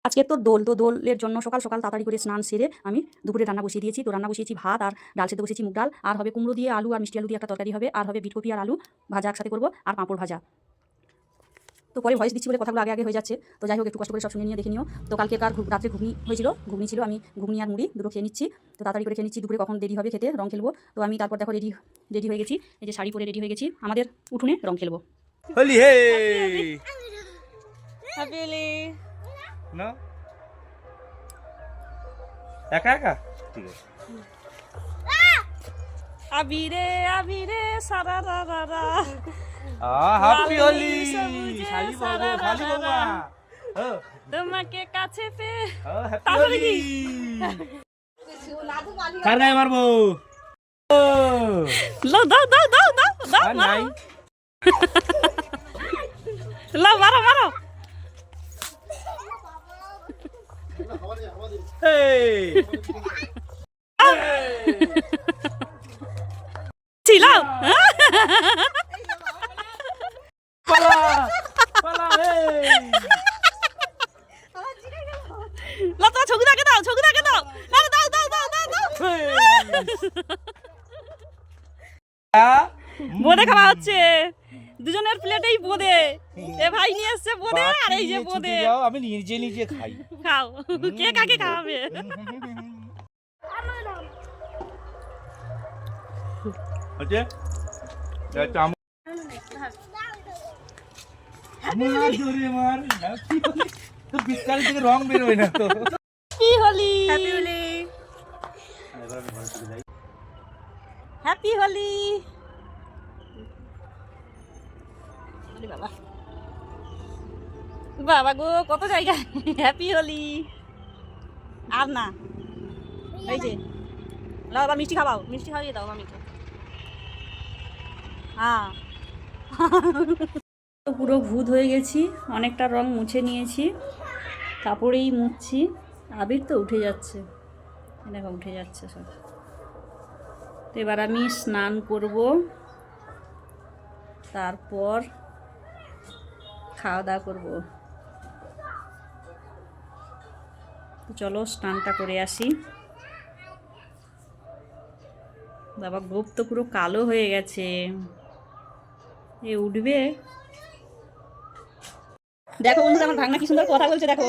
আজকে তো দোল, তো দোলের জন্য সকাল সকাল তাড়াতাড়ি করে স্নান সেরে আমি দুপুরে রান্না বসিয়ে দিয়েছি। তো রান্না বসিয়েছি ভাত আর ডাল সেদ্ধ বসিয়েছি, মুগ ডাল, আর হবে কুমড়ো দিয়ে আলু আর মিষ্টি আলু দিয়ে একটা তরকারি হবে, আর হবে বিটকপি আর আলু ভাজা একসাথে করবো, আর পাঁপড় ভাজা। তো পরে ভয়েস দিচ্ছি বলে কথাগুলো আগে আগে হয়ে যাচ্ছে। তো যাই হোক, একটু কষ্ট করে সব শুনে নিয়ে দেখে নিও। তো কালকে রাত্রে ঘুগনি হয়েছিল, ঘুগনি ছিল, আমি ঘুগনি আর মুড়ি দুটো খেয়ে নিচ্ছি। তো তাড়াতাড়ি করে খেয়ে নিচ্ছি, দুপুরে কখন দেরি হবে খেতে, রং খেলবো। তো আমি তারপর দেখো রেডি হয়ে গেছি, এই যে শাড়ি পরে রেডি হয়ে গেছি, আমাদের উঠোনে রং খেলবো। হোলি হে হ্যাপি হোলি না একা একা ঠিক আছে। আবিরে আবিরে সারা রা রা রা হ্যাপি হোলি সবুজে শালি সারা বাবু শালি রা রা বাবা তোমাকে কাছে পেয়ে হ্যাপি তারপরে হোলি কি? কার গায়ে মারবো লাও দাও দাও দাও দাও দাও আর নাই লাও মারো মারো এই ছিলাও পালা পালা এই লাও তো ছবি দেখে দাও ছবি দেখে দাও দাও দাও দাও দাও দাও দাও বোঁদে খাওয়া হচ্ছে, দুজনের প্লেটেই বোঁদে। এ ভাই নিয়ে এসছে বোঁদে, আর এই যে বোঁদে। আমি নিজে নিজে খাই। খাও, কে কাকে খাওয়াবে? আচ্ছা এটা আমার জোরে মার তো বিস্কারি থেকে রং বের হয় না তো। Happy Holi happy Holi happy Holi. বাবা বাবা গো, কত জায়গায় হ্যাপি হোলি। আর না, এই যে লাও, আবার মিষ্টি খাওয়াও, মিষ্টি খাওয়িয়ে দাও মামিকে। হ্যাঁ তো পুরো ভূত হয়ে গেছি, অনেকটা রং মুছে নিয়েছি, কাপড়েই মুছছি। আবির তো উঠে যাচ্ছে, দেখো উঠে যাচ্ছে সব। তো এবার আমি স্নান করব, তারপর খাওয়া দাওয়া করবো। তো চলো স্নানটা করে আসি। বাবা গোপ তো পুরো কালো হয়ে গেছে, এ উঠবে। দেখো বন্ধুরা, আমার ভাগনা কি সুন্দর কথা বলছে, দেখো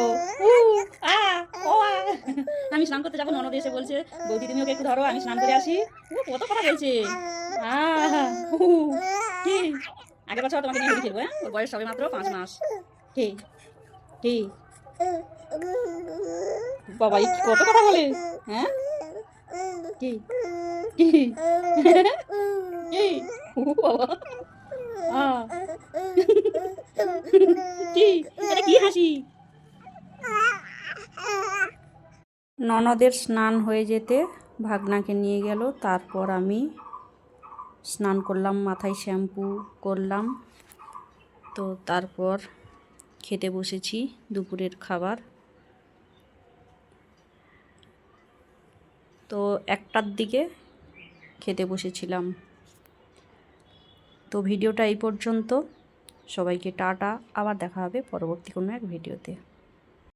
আমি স্নান করতে যাবো, ননদ এসে বলছে বৌদি তুমি ওকে একটু ধরো, আমি স্নান করে আসি। কত কথা বলছে। কি আগের বছর তোমাকে নিয়ে খেলবো, হ্যাঁ, ওর বয়স সবে মাত্র 5 মাস। কি কি বাবা কত কথা বলে, হ্যাঁ কি কি কি বাবা কি এটা কি হাসি। ননদের স্নান হয়ে যেতে ভাগনাকে নিয়ে গেল, তারপর আমি স্নান করলাম, মাথায় শ্যাম্পু করলাম। তো তারপর খেতে বসেছি দুপুরের খাবার। তো 1টার দিকে খেতে বসেছিলাম। তো ভিডিওটা এই পর্যন্ত, সবাইকে টাটা, আবার দেখা হবে পরবর্তী কোনো এক ভিডিওতে।